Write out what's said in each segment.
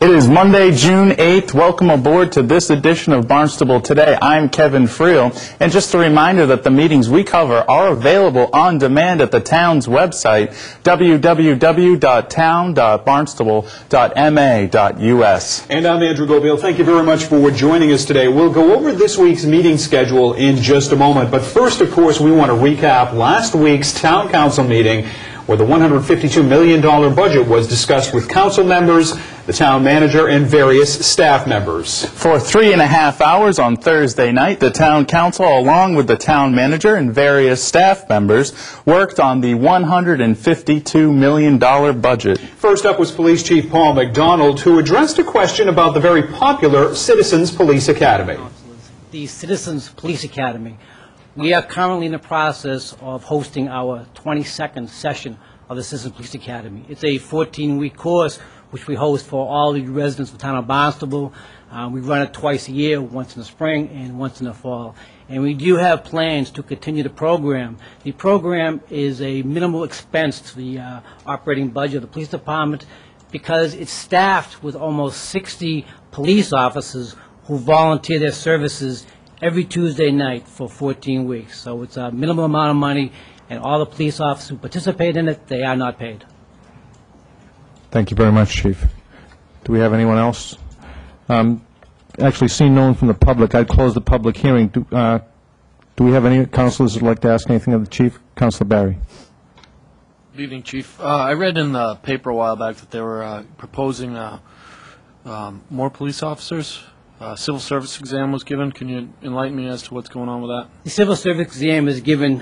It is Monday, June 8th. Welcome aboard to this edition of Barnstable Today. I'm Kevin Friel, and just a reminder that the meetings we cover are available on demand at the town's website, www.town.barnstable.ma.us. And I'm Andrew Gobiel. Thank you very much for joining us today. We'll go over this week's meeting schedule in just a moment, but first, of course, we want to recap last week's Town Council meeting where the $152 million budget was discussed with council members, the town manager, and various staff members. For 3.5 hours on Thursday night, the town council, along with the town manager and various staff members, worked on the $152 million budget. First up was Police Chief Paul McDonald, who addressed a question about the very popular Citizens Police Academy. The Citizens Police Academy. We are currently in the process of hosting our 22nd session of the Citizens Police Academy. It's a 14-week course which we host for all the residents of the town of Barnstable. We run it twice a year, once in the spring and once in the fall. And we do have plans to continue the program. The program is a minimal expense to the operating budget of the police department because it's staffed with almost 60 police officers who volunteer their services every Tuesday night for 14 weeks. So it's a minimal amount of money, and all the police officers who participate in it, they are not paid. Thank you very much, Chief. Do we have anyone else? Actually, seeing no one from the public, I'd close the public hearing. Do we have any councilors who would like to ask anything of the Chief? Councilor Barry. Good evening, Chief. I read in the paper a while back that they were proposing more police officers. Civil service exam was given. Can you enlighten me as to what's going on with that? The civil service exam is given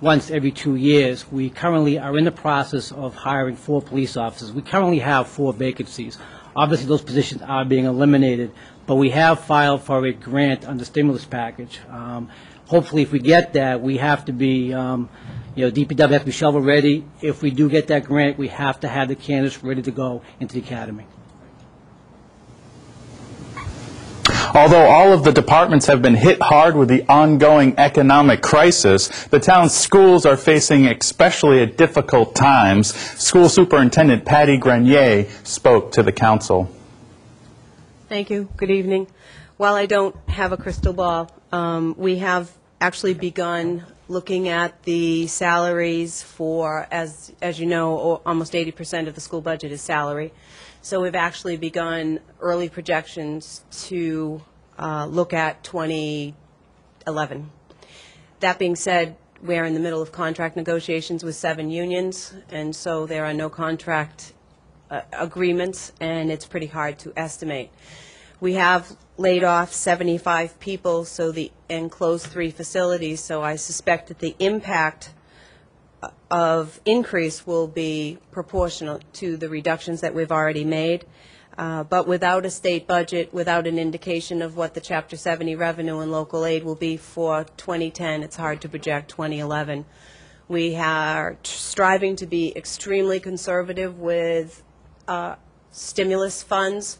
once every 2 years. We currently are in the process of hiring 4 police officers. We currently have 4 vacancies. Obviously, those positions are being eliminated, but we have filed for a grant under stimulus package. Hopefully, if we get that, we have to be, DPW has to be shovel ready. If we do get that grant, we have to have the candidates ready to go into the academy. Although all of the departments have been hit hard with the ongoing economic crisis, the town's schools are facing especially at difficult times. School Superintendent Patty Grenier spoke to the council. Thank you. Good evening. While I don't have a crystal ball, we have actually begun looking at the salaries for, as you know, almost 80% of the school budget is salary. So we've actually begun early projections to look at 2011. That being said, we're in the middle of contract negotiations with 7 unions, and so there are no contract agreements, and it's pretty hard to estimate. We have laid off 75 people and closed 3 facilities, so I suspect that the impact of increase will be proportional to the reductions that we've already made. But without a state budget, without an indication of what the Chapter 70 revenue and local aid will be for 2010, it's hard to project 2011. We are striving to be extremely conservative with stimulus funds,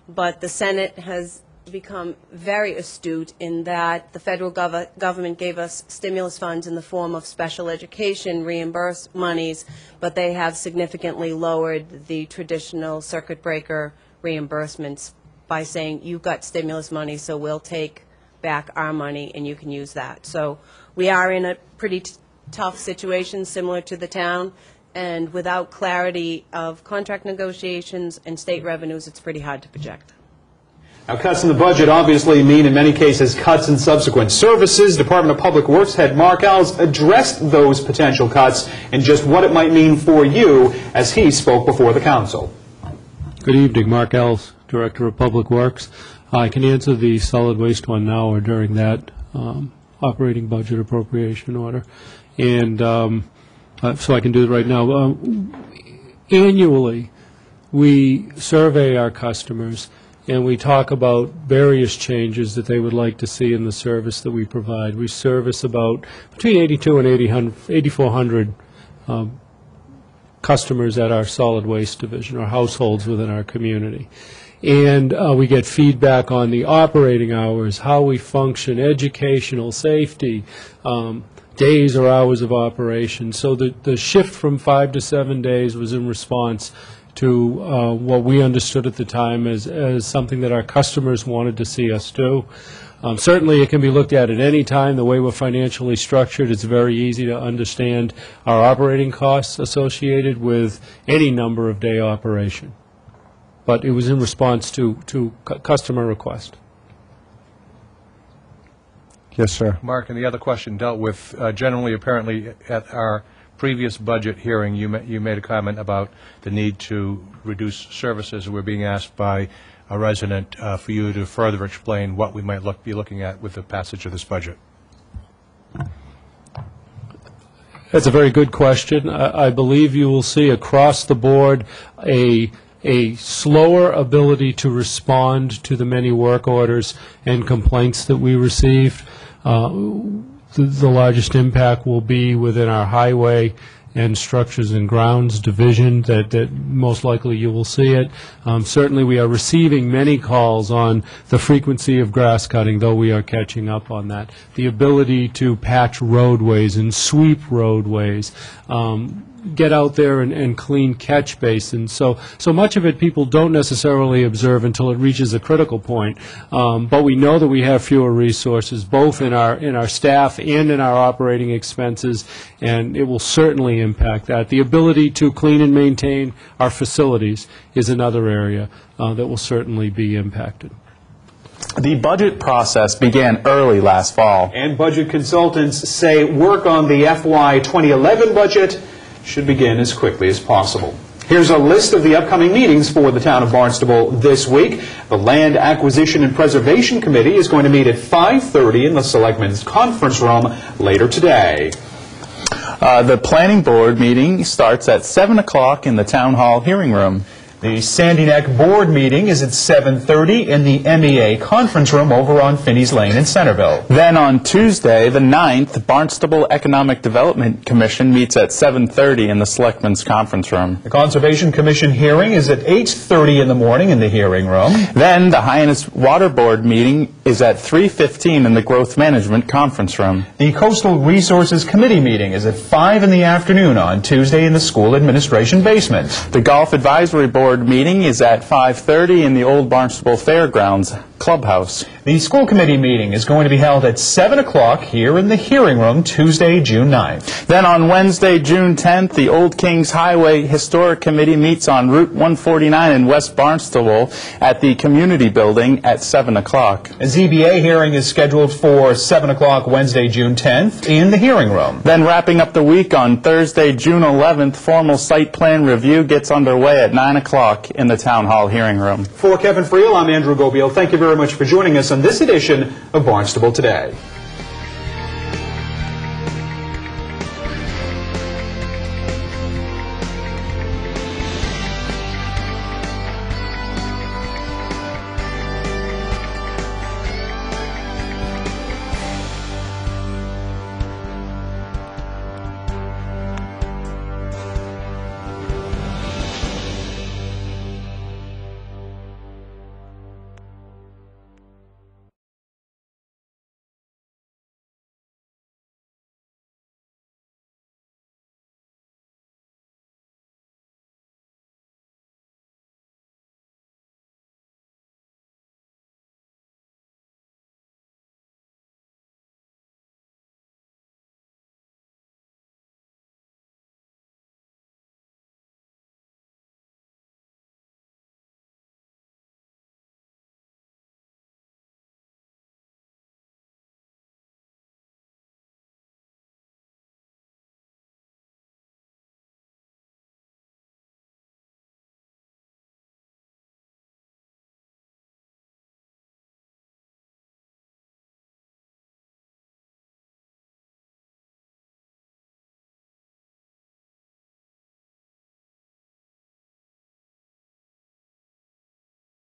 but the Senate has become very astute in that the federal government gave us stimulus funds in the form of special education reimbursed monies, but they have significantly lowered the traditional circuit breaker reimbursements by saying you've got stimulus money, so we'll take back our money and you can use that. So we are in a pretty tough situation similar to the town, and without clarity of contract negotiations and state revenues, it's pretty hard to project. Now, cuts in the budget obviously mean, in many cases, cuts in subsequent services. Department of Public Works head Mark Ells addressed those potential cuts and just what it might mean for you as he spoke before the council. Good evening. Mark Ells, Director of Public Works. I can answer the solid waste one now or during that operating budget appropriation order. And so I can do it right now. Annually, we survey our customers and we talk about various changes that they would like to see in the service that we provide. We service about between 82 and 8,400 customers at our solid waste division, or households within our community. And we get feedback on the operating hours, how we function, educational, safety, days or hours of operation. So the shift from 5 to 7 days was in response to what we understood at the time as something that our customers wanted to see us do. Certainly, it can be looked at any time. The way we're financially structured, it's very easy to understand our operating costs associated with any number of day operation. But it was in response to customer request. Yes, sir. Mark, and the other question dealt with, generally, apparently, at our previous budget hearing, you made a comment about the need to reduce services. We're being asked by a resident for you to further explain what we might be looking at with the passage of this budget. That's a very good question. I believe you will see across the board a slower ability to respond to the many work orders and complaints that we received. The largest impact will be within our highway and structures and grounds division, that most likely you will see it. Certainly we are receiving many calls on the frequency of grass cutting, though we are catching up on that. The ability to patch roadways and sweep roadways, get out there and clean catch basins. So much of it people don't necessarily observe until it reaches a critical point. But we know that we have fewer resources, both in our staff and in our operating expenses, and it will certainly impact that. The ability to clean and maintain our facilities is another area that will certainly be impacted. The budget process began early last fall. And budget consultants say work on the FY 2011 budget should begin as quickly as possible. Here's a list of the upcoming meetings for the town of Barnstable this week. The Land Acquisition and Preservation Committee is going to meet at 5:30 in the Selectmen's Conference Room later today. The Planning Board meeting starts at 7 o'clock in the Town Hall hearing room. The Sandy Neck Board meeting is at 7:30 in the MEA Conference Room over on Finney's Lane in Centerville. Then on Tuesday, the 9th, Barnstable Economic Development Commission meets at 7:30 in the Selectmen's Conference Room. The Conservation Commission hearing is at 8:30 in the morning in the hearing room. Then the Hyannis Water Board meeting is at 3:15 in the Growth Management Conference Room. The Coastal Resources Committee meeting is at 5 in the afternoon on Tuesday in the School Administration basement. The Golf Advisory Board meeting is at 5:30 in the Old Barnstable Fairgrounds Clubhouse. The school committee meeting is going to be held at 7 o'clock here in the hearing room Tuesday, June 9th. Then on Wednesday, June 10th, the Old Kings Highway Historic Committee meets on Route 149 in West Barnstable at the Community Building at 7 o'clock. A ZBA hearing is scheduled for 7 o'clock Wednesday, June 10th in the hearing room. Then wrapping up the week on Thursday, June 11th, formal site plan review gets underway at 9 o'clock in the Town Hall hearing room. For Kevin Friel, I'm Andrew Gobiel. Thank you very much for joining us on this edition of Barnstable Today.